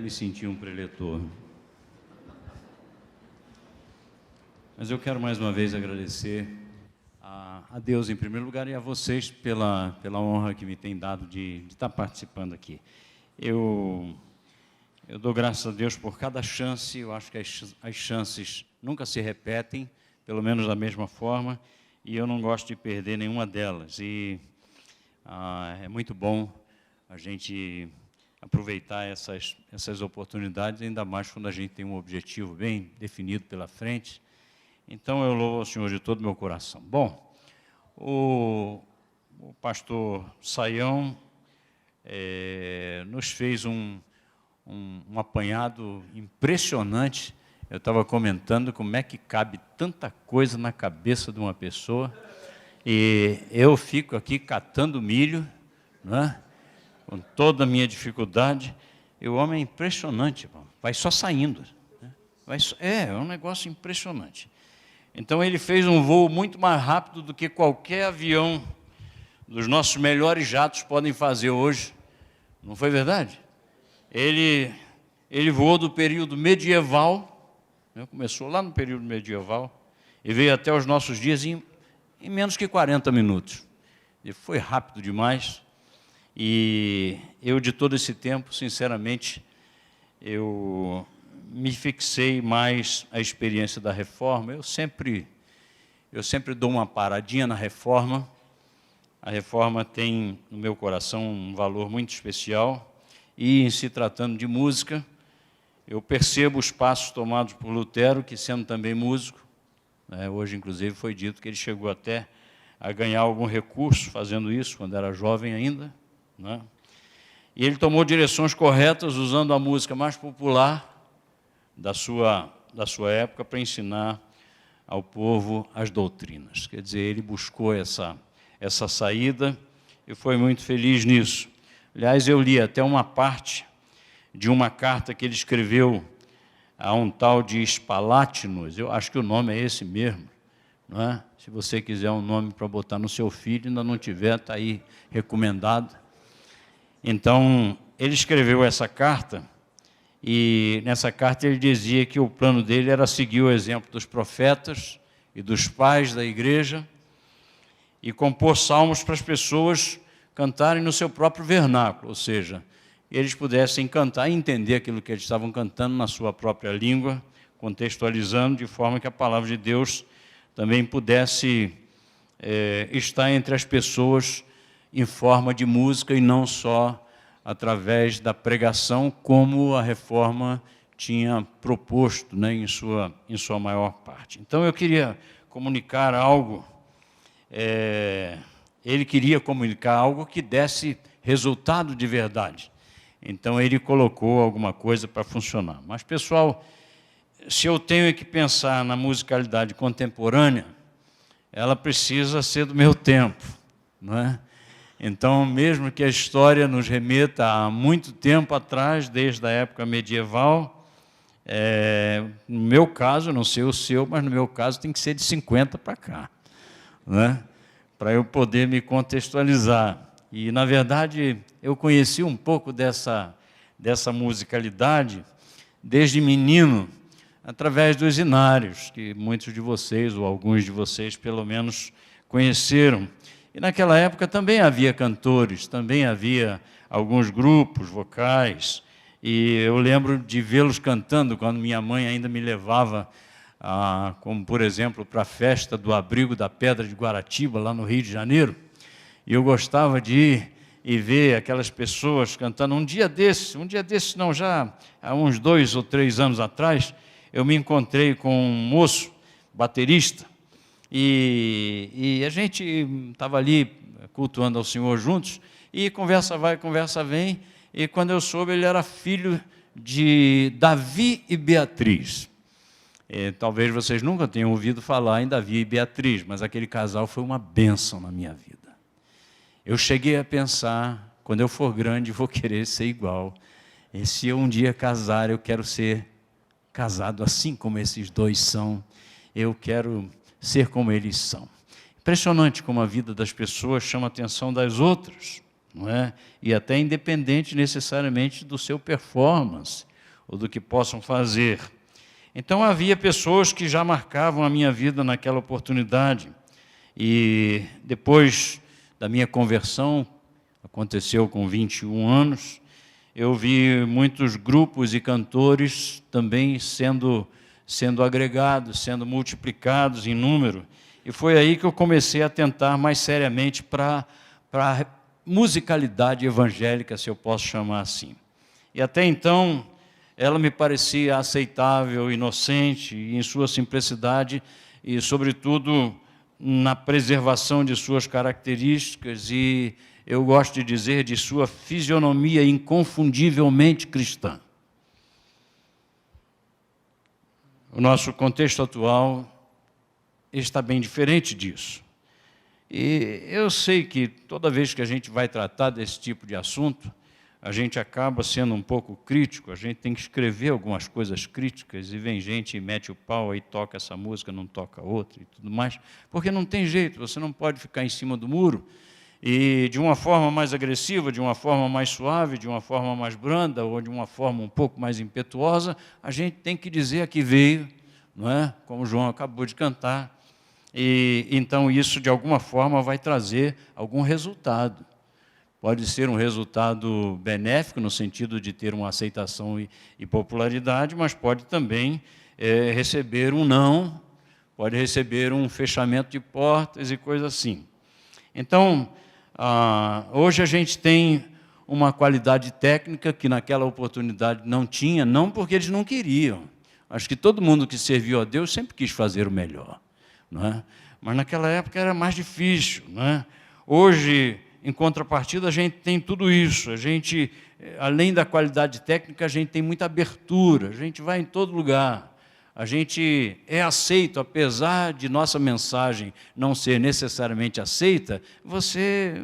me sentir um preletor. Mas eu quero mais uma vez agradecer a Deus em primeiro lugar e a vocês pela honra que me tem dado de estar participando aqui. Eu dou graças a Deus por cada chance. Eu acho que as chances nunca se repetem, pelo menos da mesma forma, e eu não gosto de perder nenhuma delas. E é muito bom a gente aproveitar essas oportunidades, ainda mais quando a gente tem um objetivo bem definido pela frente. Então, eu louvo ao Senhor de todo o meu coração. Bom, o pastor Saião nos fez um apanhado impressionante. Eu estava comentando como é que cabe tanta coisa na cabeça de uma pessoa, e eu fico aqui catando milho, né, com toda a minha dificuldade, e o homem é impressionante, vai só saindo, né? É um negócio impressionante. Então ele fez um voo muito mais rápido do que qualquer avião dos nossos melhores jatos podem fazer hoje, não foi verdade? Ele voou do período medieval, né, começou lá no período medieval, e veio até os nossos dias em menos que 40 minutos. E foi rápido demais, e eu, de todo esse tempo, sinceramente, eu me fixei mais a experiência da reforma. Eu sempre dou uma paradinha na reforma. A reforma tem, no meu coração, um valor muito especial, e, em se tratando de música, eu percebo os passos tomados por Lutero, que, sendo também músico, né, hoje, inclusive, foi dito que ele chegou até a ganhar algum recurso fazendo isso, quando era jovem ainda, né? E ele tomou direções corretas, usando a música mais popular da sua época para ensinar ao povo as doutrinas. Quer dizer, ele buscou essa saída e foi muito feliz nisso. Aliás, eu li até uma parte de uma carta que ele escreveu a um tal de Spalátinos. Eu acho que o nome é esse mesmo, não é? Se você quiser um nome para botar no seu filho, ainda não tiver, está aí recomendado. Então, ele escreveu essa carta, e nessa carta ele dizia que o plano dele era seguir o exemplo dos profetas e dos pais da igreja e compor salmos para as pessoas cantarem no seu próprio vernáculo, ou seja, eles pudessem cantar e entender aquilo que eles estavam cantando na sua própria língua, contextualizando de forma que a palavra de Deus também pudesse estar entre as pessoas em forma de música e não só através da pregação, como a reforma tinha proposto, né, em sua maior parte. Então, eu queria comunicar algo, ele queria comunicar algo que desse resultado de verdade. Então, ele colocou alguma coisa para funcionar. Mas, pessoal, se eu tenho que pensar na musicalidade contemporânea, ela precisa ser do meu tempo, não é? Então, mesmo que a história nos remeta a muito tempo atrás, desde a época medieval, no meu caso, não sei o seu, mas no meu caso tem que ser de 50 para cá, né? Para eu poder me contextualizar. E, na verdade, eu conheci um pouco dessa musicalidade desde menino, através dos hinários, que muitos de vocês, ou alguns de vocês, pelo menos, conheceram. E naquela época também havia cantores, também havia alguns grupos vocais, e eu lembro de vê-los cantando quando minha mãe ainda me levava, como por exemplo, para a festa do Abrigo da Pedra de Guaratiba, lá no Rio de Janeiro, e eu gostava de ir e ver aquelas pessoas cantando. Um dia desses não, já há uns 2 ou 3 anos atrás, eu me encontrei com um moço, baterista, e a gente estava ali cultuando ao Senhor juntos, e conversa vai, conversa vem, e quando eu soube, ele era filho de Davi e Beatriz. Talvez vocês nunca tenham ouvido falar em Davi e Beatriz, mas aquele casal foi uma bênção na minha vida. Eu cheguei a pensar, quando eu for grande, vou querer ser igual. E se eu um dia casar, eu quero ser casado assim como esses dois são. Eu quero ser como eles são. Impressionante como a vida das pessoas chama a atenção das outras, não é? E até independente necessariamente do seu performance ou do que possam fazer. Então, havia pessoas que já marcavam a minha vida naquela oportunidade. E depois da minha conversão, aconteceu com 21 anos, eu vi muitos grupos e cantores também sendo agregados, sendo multiplicados em número. E foi aí que eu comecei a tentar mais seriamente para a musicalidade evangélica, se eu posso chamar assim. E até então, ela me parecia aceitável, inocente, em sua simplicidade e, sobretudo, na preservação de suas características e, eu gosto de dizer, de sua fisionomia inconfundivelmente cristã. O nosso contexto atual está bem diferente disso. E eu sei que toda vez que a gente vai tratar desse tipo de assunto, a gente acaba sendo um pouco crítico, a gente tem que escrever algumas coisas críticas, e vem gente e mete o pau, aí toca essa música, não toca outra e tudo mais, porque não tem jeito, você não pode ficar em cima do muro, e de uma forma mais agressiva, de uma forma mais suave, de uma forma mais branda, ou de uma forma um pouco mais impetuosa, a gente tem que dizer a que veio, não é? Como o João acabou de cantar, e então isso, de alguma forma, vai trazer algum resultado. Pode ser um resultado benéfico, no sentido de ter uma aceitação e popularidade, mas pode também receber um não, pode receber um fechamento de portas e coisas assim. Então, hoje a gente tem uma qualidade técnica que naquela oportunidade não tinha, não porque eles não queriam. Acho que todo mundo que serviu a Deus sempre quis fazer o melhor, não é? Mas naquela época era mais difícil, não é? Hoje, em contrapartida, a gente tem tudo isso. A gente, além da qualidade técnica, a gente tem muita abertura, a gente vai em todo lugar. A gente é aceito, apesar de nossa mensagem não ser necessariamente aceita, você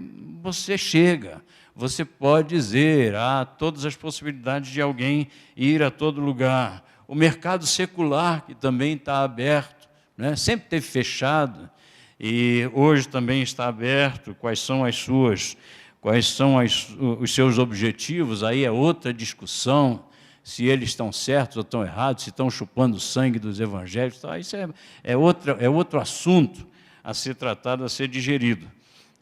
chega, você pode dizer, há todas as possibilidades de alguém ir a todo lugar. O mercado secular, que também está aberto, né? Sempre esteve fechado, e hoje também está aberto. Quais são os seus objetivos? Aí é outra discussão, se eles estão certos ou estão errados, se estão chupando o sangue dos evangélicos. Tá? Isso é outro assunto a ser tratado, a ser digerido.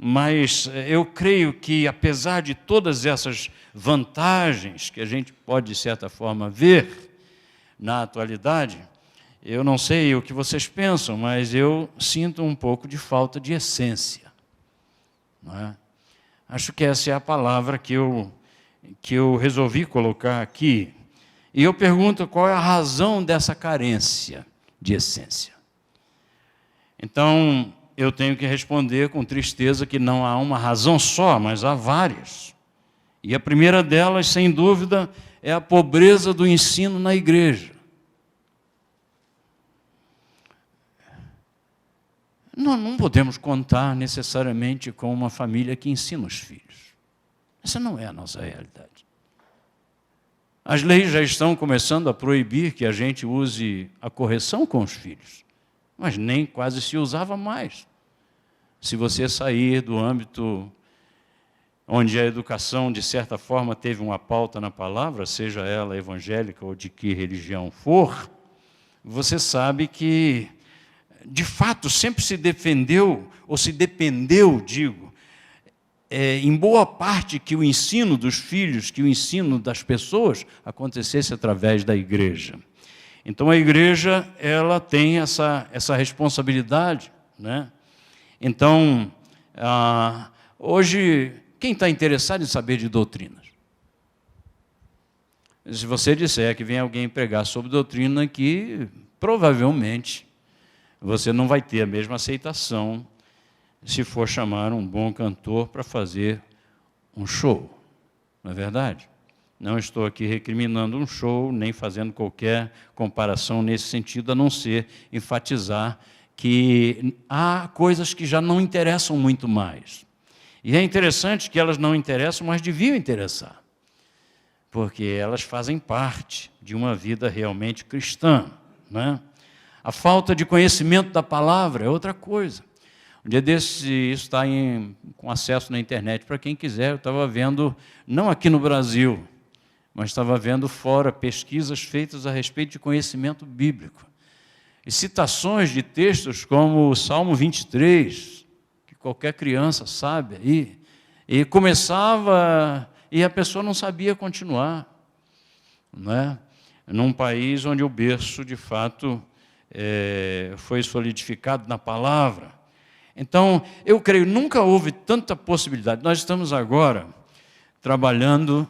Mas eu creio que, apesar de todas essas vantagens que a gente pode, de certa forma, ver na atualidade, eu não sei o que vocês pensam, mas eu sinto um pouco de falta de essência. Não é? Acho que essa é a palavra que eu resolvi colocar aqui. E eu pergunto qual é a razão dessa carência de essência. Então, eu tenho que responder com tristeza que não há uma razão só, mas há várias. E a primeira delas, sem dúvida, é a pobreza do ensino na igreja. Nós não podemos contar necessariamente com uma família que ensina os filhos. Essa não é a nossa realidade. As leis já estão começando a proibir que a gente use a correção com os filhos, mas nem quase se usava mais. Se você sair do âmbito onde a educação, de certa forma, teve uma pauta na palavra, seja ela evangélica ou de que religião for, você sabe que, de fato, sempre se defendeu, ou se dependeu, em boa parte, que o ensino dos filhos, que o ensino das pessoas acontecesse através da igreja. Então, a igreja, ela tem essa responsabilidade, né? Então, hoje, quem está interessado em saber de doutrinas? Se você disser que vem alguém pregar sobre doutrina, que provavelmente você não vai ter a mesma aceitação se for chamar um bom cantor para fazer um show. Não é verdade? Não estou aqui recriminando um show, nem fazendo qualquer comparação nesse sentido, a não ser enfatizar que há coisas que já não interessam muito mais. E é interessante que elas não interessam, mas deviam interessar, porque elas fazem parte de uma vida realmente cristã, né? A falta de conhecimento da palavra é outra coisa. Um dia desse, isso está com acesso na internet para quem quiser. Eu estava vendo, não aqui no Brasil, mas estava vendo fora pesquisas feitas a respeito de conhecimento bíblico. E citações de textos como o Salmo 23, que qualquer criança sabe aí, e começava, e a pessoa não sabia continuar, não é? Num país onde o berço, de fato, foi solidificado na palavra. Então, eu creio, nunca houve tanta possibilidade. Nós estamos agora trabalhando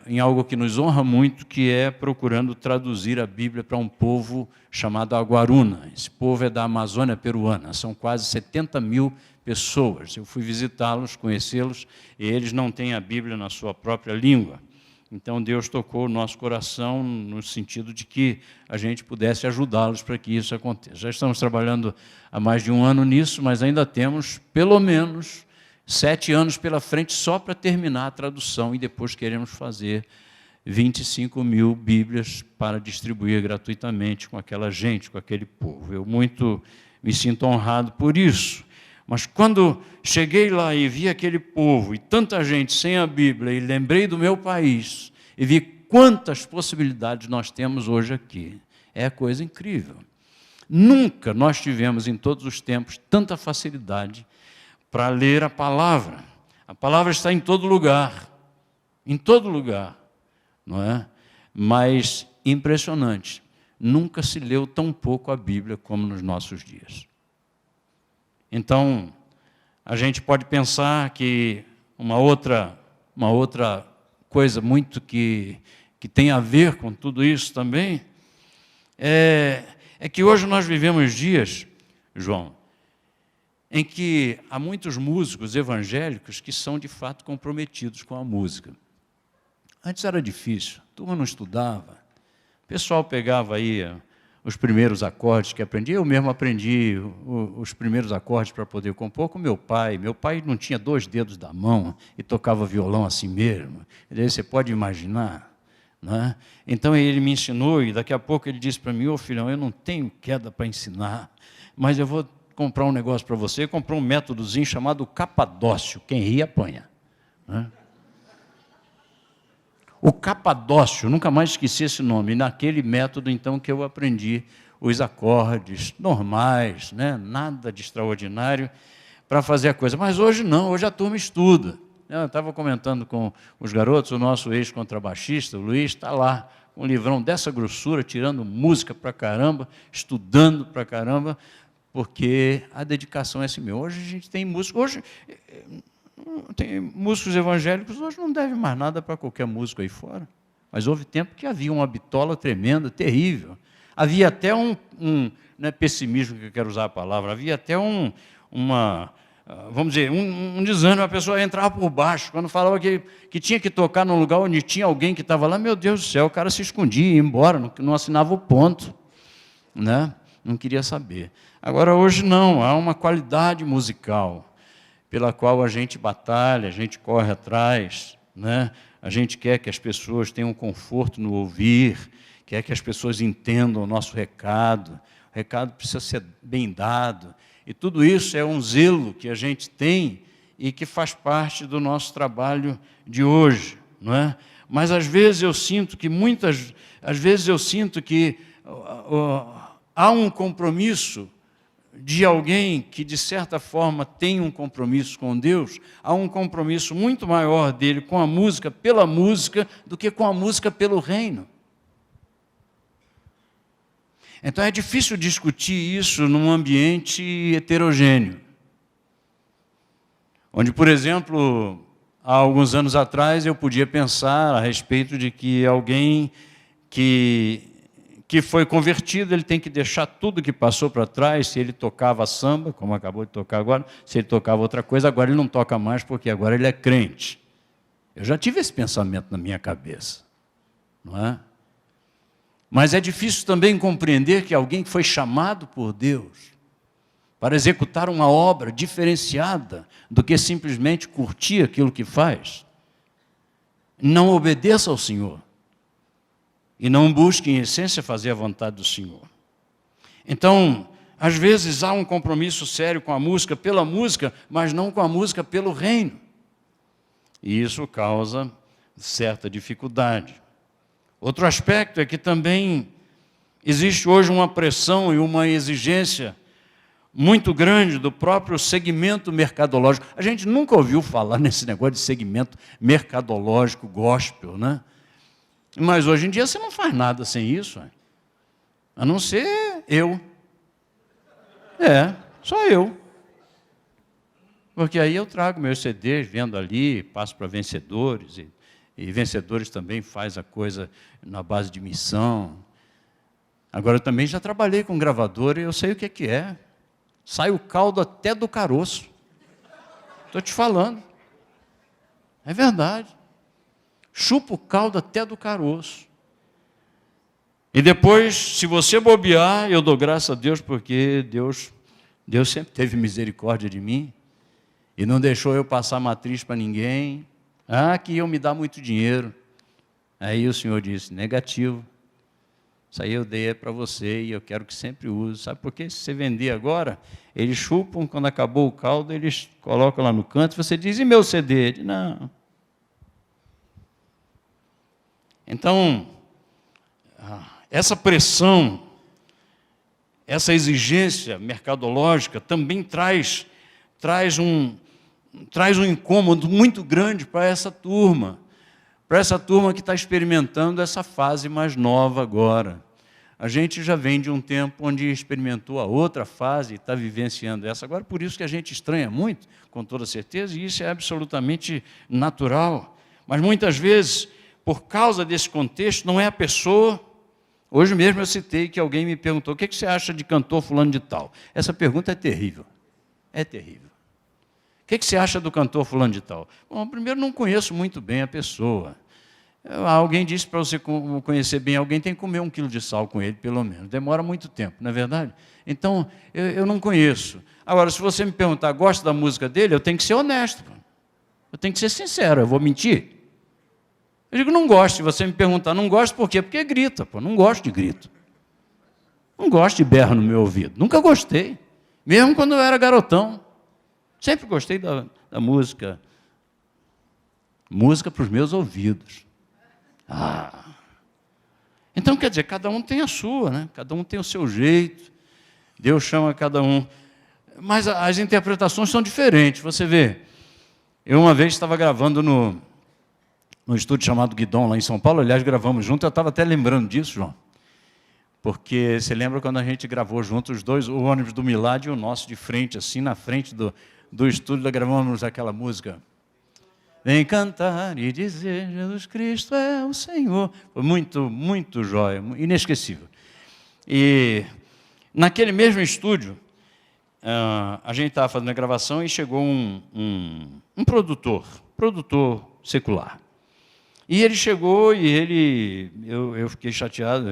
em algo que nos honra muito, que é procurando traduzir a Bíblia para um povo chamado Aguaruna. Esse povo é da Amazônia peruana, são quase 70 mil pessoas. Eu fui visitá-los, conhecê-los, e eles não têm a Bíblia na sua própria língua. Então, Deus tocou o nosso coração no sentido de que a gente pudesse ajudá-los para que isso aconteça. Já estamos trabalhando há mais de um ano nisso, mas ainda temos, pelo menos, 7 anos pela frente só para terminar a tradução, e depois queremos fazer 25 mil Bíblias para distribuir gratuitamente com aquela gente, com aquele povo. Eu muito me sinto honrado por isso. Mas quando cheguei lá e vi aquele povo e tanta gente sem a Bíblia, e lembrei do meu país, e vi quantas possibilidades nós temos hoje aqui, é coisa incrível. Nunca nós tivemos, em todos os tempos, tanta facilidade para ler a palavra. A palavra está em todo lugar, não é? Mas, impressionante, nunca se leu tão pouco a Bíblia como nos nossos dias. Então, a gente pode pensar que uma outra coisa muito que tem a ver com tudo isso também é que hoje nós vivemos dias, João, em que há muitos músicos evangélicos que são, de fato, comprometidos com a música. Antes era difícil, a turma não estudava, o pessoal pegava aí os primeiros acordes que aprendia. Eu mesmo aprendi os primeiros acordes para poder compor com meu pai. Meu pai não tinha 2 dedos da mão e tocava violão assim mesmo. E daí você pode imaginar, né? Então ele me ensinou, e daqui a pouco ele disse para mim: ô filhão, eu não tenho queda para ensinar, mas eu vou comprar um negócio para você. Comprou um métodozinho chamado Capadócio. Quem ri apanha, né? O Capadócio, nunca mais esqueci esse nome. E naquele método, então, que eu aprendi os acordes normais, né? Nada de extraordinário para fazer a coisa. Mas hoje não, hoje a turma estuda. Eu estava comentando com os garotos, o nosso ex-contrabaixista, o Luiz, está lá, com um livrão dessa grossura, tirando música para caramba, estudando para caramba, porque a dedicação é assim mesmo. Hoje a gente tem música, hoje tem músicos evangélicos, hoje não deve mais nada para qualquer músico aí fora. Mas houve tempo que havia uma bitola tremenda, terrível. Havia até não é pessimismo que eu quero usar a palavra, havia até vamos dizer, um desânimo. A pessoa entrava por baixo, quando falava que tinha que tocar num lugar onde tinha alguém que estava lá, meu Deus do céu, o cara se escondia, ia embora, não assinava o ponto, né? Não queria saber. Agora, hoje não, há uma qualidade musical pela qual a gente batalha, a gente corre atrás, né? A gente quer que as pessoas tenham conforto no ouvir, quer que as pessoas entendam o nosso recado. O recado precisa ser bem dado. E tudo isso é um zelo que a gente tem e que faz parte do nosso trabalho de hoje, não é? Mas às vezes eu sinto que há um compromisso de alguém que, de certa forma, tem um compromisso com Deus, há um compromisso muito maior dele com a música, pela música, do que com a música pelo reino. Então é difícil discutir isso num ambiente heterogêneo, onde, por exemplo, há alguns anos atrás eu podia pensar a respeito de que alguém que foi convertido, ele tem que deixar tudo que passou para trás. Se ele tocava samba, como acabou de tocar agora, se ele tocava outra coisa, agora ele não toca mais, porque agora ele é crente. Eu já tive esse pensamento na minha cabeça, não é? Mas é difícil também compreender que alguém que foi chamado por Deus para executar uma obra diferenciada do que simplesmente curtir aquilo que faz, não obedeça ao Senhor e não busque, em essência, fazer a vontade do Senhor. Então, às vezes há um compromisso sério com a música, pela música, mas não com a música pelo reino. E isso causa certa dificuldade. Outro aspecto é que também existe hoje uma pressão e uma exigência muito grande do próprio segmento mercadológico. A gente nunca ouviu falar nesse negócio de segmento mercadológico gospel, né? Mas hoje em dia você não faz nada sem isso, a não ser eu. Só eu. Porque aí eu trago meus CDs, vendo ali, passo para vencedores, e vencedores também faz a coisa na base de missão. Agora, eu também já trabalhei com gravadora e eu sei o que é. Sai o caldo até do caroço. Estou te falando. É verdade. Chupa o caldo até do caroço. E depois, se você bobear, eu dou graças a Deus, porque Deus sempre teve misericórdia de mim e não deixou eu passar matriz para ninguém. Que iam me dar muito dinheiro. Aí o Senhor disse, negativo. Isso aí eu dei para você e eu quero que sempre use. Sabe por quê? Se você vender agora, eles chupam, quando acabou o caldo, eles colocam lá no canto, você diz, e meu CD? Ele diz, não. Então, essa pressão, essa exigência mercadológica também traz um incômodo muito grande para essa turma que está experimentando essa fase mais nova agora. A gente já vem de um tempo onde experimentou a outra fase e está vivenciando essa. Agora, por isso que a gente estranha muito, com toda certeza, e isso é absolutamente natural. Mas, muitas vezes, por causa desse contexto, não é a pessoa. Hoje mesmo eu citei que alguém me perguntou, o que você acha de cantor fulano de tal? Essa pergunta é terrível. É terrível. O que você acha do cantor fulano de tal? Bom, primeiro, não conheço muito bem a pessoa. Alguém disse para você conhecer bem alguém, tem que comer 1 quilo de sal com ele, pelo menos. Demora muito tempo, não é verdade? Então, eu não conheço. Agora, se você me perguntar, gosta da música dele, eu tenho que ser honesto. Eu tenho que ser sincero, eu vou mentir? Eu digo, não gosto. Se você me perguntar, não gosto por quê? Porque grita, não gosto de grito. Não gosto de berro no meu ouvido. Nunca gostei. Mesmo quando eu era garotão. Sempre gostei da música. Música para os meus ouvidos. Então, quer dizer, cada um tem a sua, né? Cada um tem o seu jeito. Deus chama cada um. Mas as interpretações são diferentes. Você vê, eu uma vez estava gravando no estúdio chamado Guidon, lá em São Paulo. Aliás, gravamos junto. Eu estava até lembrando disso, João. Porque você lembra quando a gente gravou juntos os dois, o ônibus do Milad e o nosso de frente, assim, na frente do estúdio, nós gravamos aquela música. Vem cantar e dizer, Jesus Cristo é o Senhor. Foi muito, muito jóia, inesquecível. E naquele mesmo estúdio, a gente estava fazendo a gravação e chegou um produtor secular. E ele chegou e eu fiquei chateado,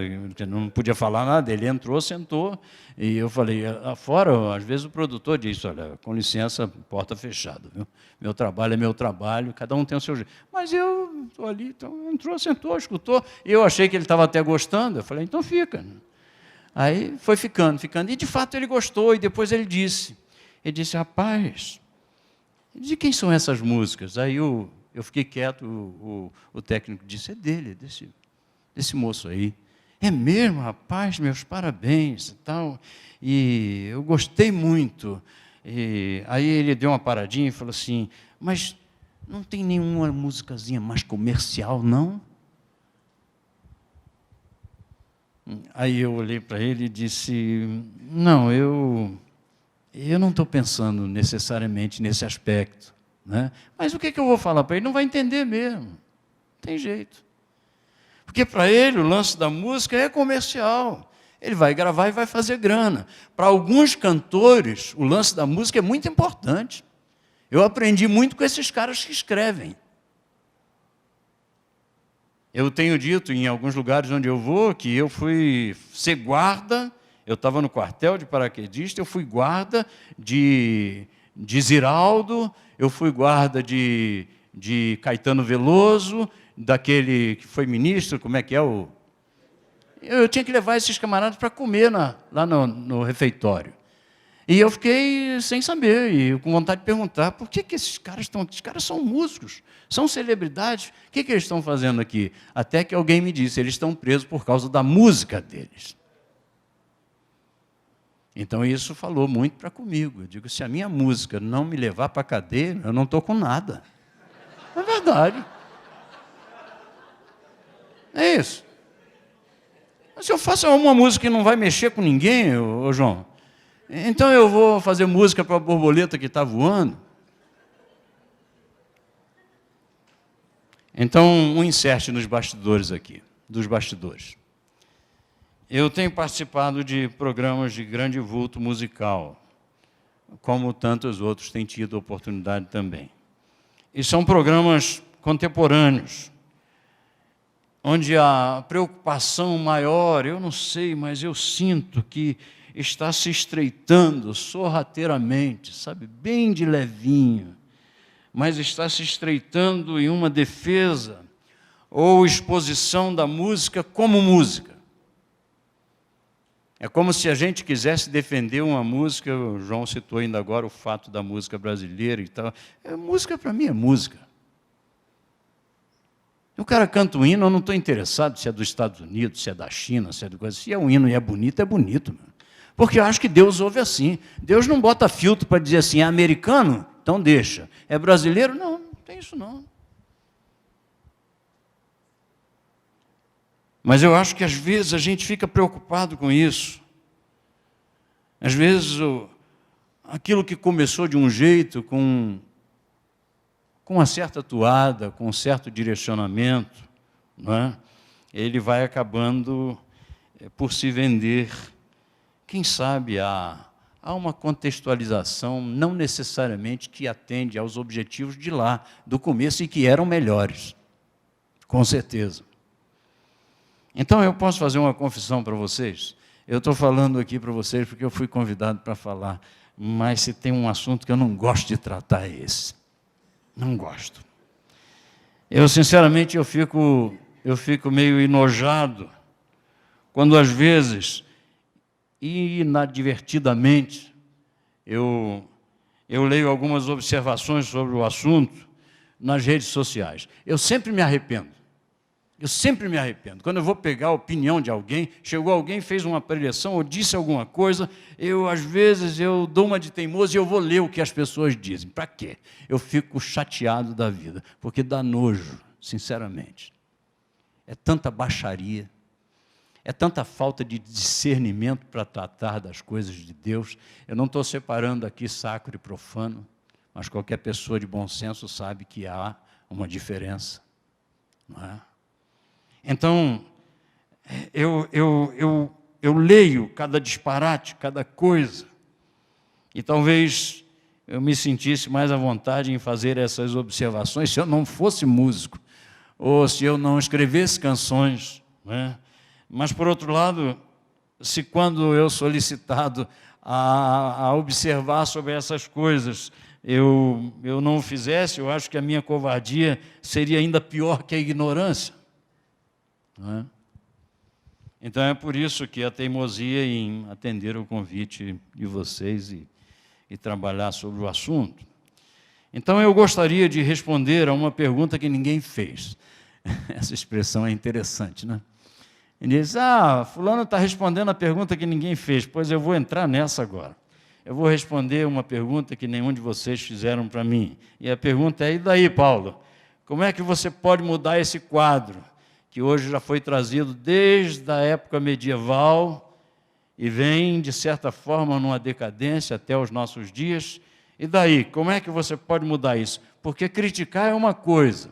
não podia falar nada, ele entrou, sentou, e eu falei, fora, às vezes o produtor diz, olha, com licença, porta fechada, viu? Meu trabalho é meu trabalho, cada um tem o seu jeito. Mas eu estou ali, então entrou, sentou, escutou, e eu achei que ele estava até gostando, eu falei, então fica. Aí foi ficando, e de fato ele gostou, e depois ele disse, rapaz, de quem são essas músicas? Aí eu fiquei quieto, o técnico disse, é dele, desse moço aí. É mesmo, rapaz, meus parabéns e tal. E eu gostei muito. E aí ele deu uma paradinha e falou assim, mas não tem nenhuma musicazinha mais comercial, não? Aí eu olhei para ele e disse, não, eu não estou pensando necessariamente nesse aspecto. Né? Mas o que eu vou falar para ele? Não vai entender mesmo. Não tem jeito. Porque para ele o lance da música é comercial. Ele vai gravar e vai fazer grana. Para alguns cantores, o lance da música é muito importante. Eu aprendi muito com esses caras que escrevem. Eu tenho dito em alguns lugares onde eu vou que eu fui ser guarda, eu estava no quartel de paraquedista, eu fui guarda de Ziraldo, eu fui guarda de Caetano Veloso, daquele que foi ministro, como é que é o... Eu tinha que levar esses camaradas para comer lá no refeitório. E eu fiquei sem saber, e com vontade de perguntar, por que esses caras estão aqui? Esses caras são músicos, são celebridades, o que eles estão fazendo aqui? Até que alguém me disse, eles estão presos por causa da música deles. Então isso falou muito para comigo. Eu digo, se a minha música não me levar para a cadeia, eu não estou com nada. É verdade. É isso. Mas se eu faço uma música que não vai mexer com ninguém, ô João, então eu vou fazer música para a borboleta que está voando. Então, um insert nos bastidores aqui, dos bastidores. Eu tenho participado de programas de grande vulto musical, como tantos outros têm tido oportunidade também. E são programas contemporâneos, onde a preocupação maior, eu não sei, mas eu sinto que está se estreitando sorrateiramente, sabe, bem de levinho, mas está se estreitando em uma defesa ou exposição da música como música. É como se a gente quisesse defender uma música, o João citou ainda agora o fato da música brasileira e tal. Música, para mim, é música. O cara canta um hino, eu não estou interessado se é dos Estados Unidos, se é da China, se é do coisa. Se é um hino e é bonito, meu. Porque eu acho que Deus ouve assim. Deus não bota filtro para dizer assim, é americano? Então deixa. É brasileiro? Não, não tem isso não. Mas eu acho que às vezes a gente fica preocupado com isso. Às vezes aquilo que começou de um jeito, com uma certa toada, com um certo direcionamento, não é? Ele vai acabando por se vender. Quem sabe há uma contextualização, não necessariamente que atende aos objetivos de lá, do começo, e que eram melhores, com certeza. Então, eu posso fazer uma confissão para vocês? Eu estou falando aqui para vocês porque eu fui convidado para falar, mas se tem um assunto que eu não gosto de tratar é esse. Não gosto. Eu, sinceramente, eu fico meio enojado quando, às vezes, inadvertidamente, eu leio algumas observações sobre o assunto nas redes sociais. Eu sempre me arrependo. Quando eu vou pegar a opinião de alguém, chegou alguém, fez uma preleção ou disse alguma coisa, às vezes, eu dou uma de teimoso e eu vou ler o que as pessoas dizem. Para quê? Eu fico chateado da vida, porque dá nojo, sinceramente. É tanta baixaria, é tanta falta de discernimento para tratar das coisas de Deus. Eu não estou separando aqui sacro e profano, mas qualquer pessoa de bom senso sabe que há uma diferença, não é? Então, eu leio cada disparate, cada coisa, e talvez eu me sentisse mais à vontade em fazer essas observações se eu não fosse músico, ou se eu não escrevesse canções, né? Mas, por outro lado, se quando eu solicitado a observar sobre essas coisas, eu não o fizesse, eu acho que a minha covardia seria ainda pior que a ignorância. Não é? Então é por isso que a teimosia em atender o convite de vocês e trabalhar sobre o assunto. Então eu gostaria de responder a uma pergunta que ninguém fez. Essa expressão é interessante, né? Ele diz, fulano está respondendo a pergunta que ninguém fez, pois eu vou entrar nessa agora. Eu vou responder uma pergunta que nenhum de vocês fizeram para mim. E a pergunta é, e daí, Paulo? Como é que você pode mudar esse quadro, que hoje já foi trazido desde a época medieval e vem, de certa forma, numa decadência até os nossos dias? E daí, como é que você pode mudar isso? Porque criticar é uma coisa,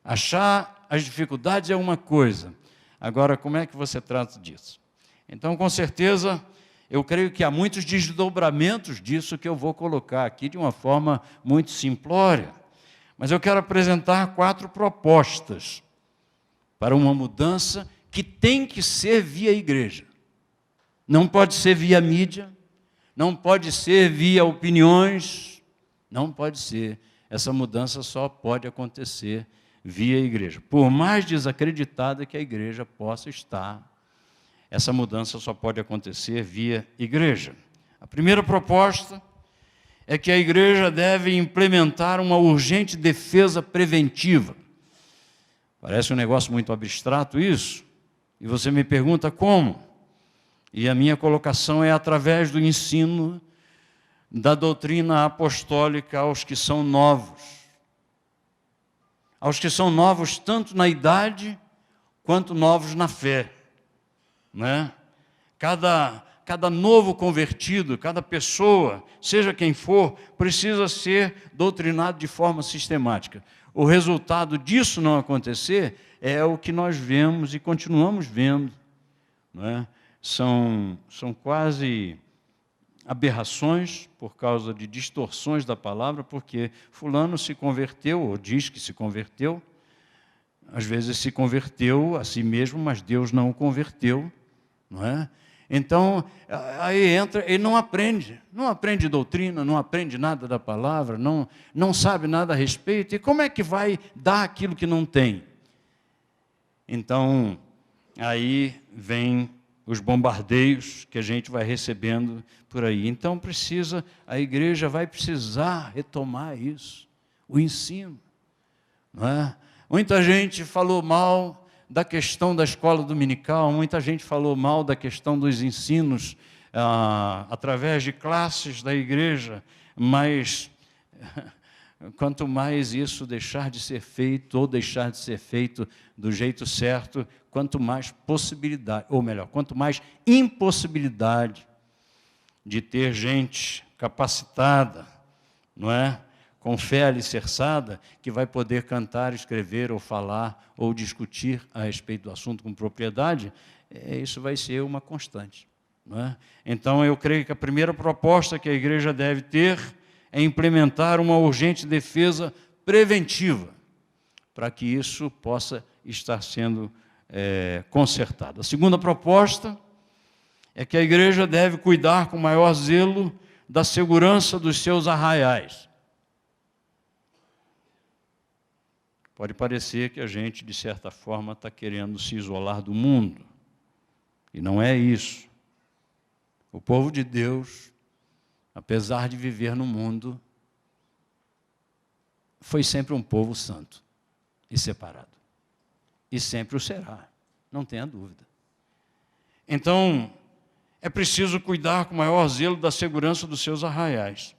achar as dificuldades é uma coisa. Agora, como é que você trata disso? Então, com certeza, eu creio que há muitos desdobramentos disso que eu vou colocar aqui de uma forma muito simplória. Mas eu quero apresentar 4 propostas para uma mudança que tem que ser via igreja. Não pode ser via mídia, não pode ser via opiniões, não pode ser. Essa mudança só pode acontecer via igreja. Por mais desacreditada que a igreja possa estar, essa mudança só pode acontecer via igreja. A primeira proposta é que a igreja deve implementar uma urgente defesa preventiva. Parece um negócio muito abstrato isso, e você me pergunta como? E a minha colocação é através do ensino da doutrina apostólica aos que são novos. Aos que são novos tanto na idade quanto novos na fé. Né? Cada novo convertido, cada pessoa, seja quem for, precisa ser doutrinado de forma sistemática. O resultado disso não acontecer é o que nós vemos e continuamos vendo. Não é? São quase aberrações por causa de distorções da palavra, porque fulano se converteu, ou diz que se converteu, às vezes se converteu a si mesmo, mas Deus não o converteu, não é? Então, aí entra, ele não aprende doutrina, não aprende nada da palavra, não sabe nada a respeito, e como é que vai dar aquilo que não tem? Então, aí vem os bombardeios que a gente vai recebendo por aí. Então, a igreja vai precisar retomar isso, o ensino. Não é? Muita gente falou mal da questão da escola dominical, muita gente falou mal da questão dos ensinos através de classes da igreja, mas quanto mais isso deixar de ser feito, ou deixar de ser feito do jeito certo, quanto mais possibilidade, ou melhor, quanto mais impossibilidade de ter gente capacitada, não é? Com fé alicerçada, que vai poder cantar, escrever, ou falar, ou discutir a respeito do assunto com propriedade, isso vai ser uma constante. Não é? Então, eu creio que a primeira proposta que a igreja deve ter é implementar uma urgente defesa preventiva, para que isso possa estar sendo consertado. A segunda proposta é que a igreja deve cuidar com maior zelo da segurança dos seus arraiais. Pode parecer que a gente, de certa forma, está querendo se isolar do mundo. E não é isso. O povo de Deus, apesar de viver no mundo, foi sempre um povo santo e separado. E sempre o será, não tenha dúvida. Então, é preciso cuidar com maior zelo da segurança dos seus arraiais.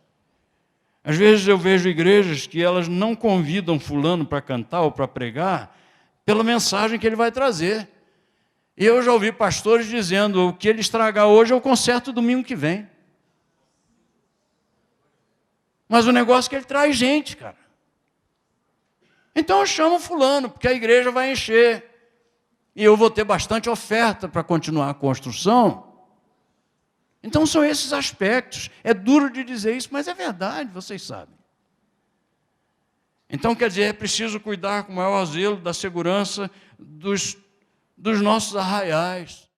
Às vezes eu vejo igrejas que elas não convidam fulano para cantar ou para pregar pela mensagem que ele vai trazer. E eu já ouvi pastores dizendo, o que ele estragar hoje eu conserto domingo que vem. Mas o negócio é que ele traz gente, cara. Então eu chamo fulano, porque a igreja vai encher. E eu vou ter bastante oferta para continuar a construção. Então são esses aspectos. É duro de dizer isso, mas é verdade, vocês sabem. Então, quer dizer, é preciso cuidar com o maior zelo da segurança dos nossos arraiais.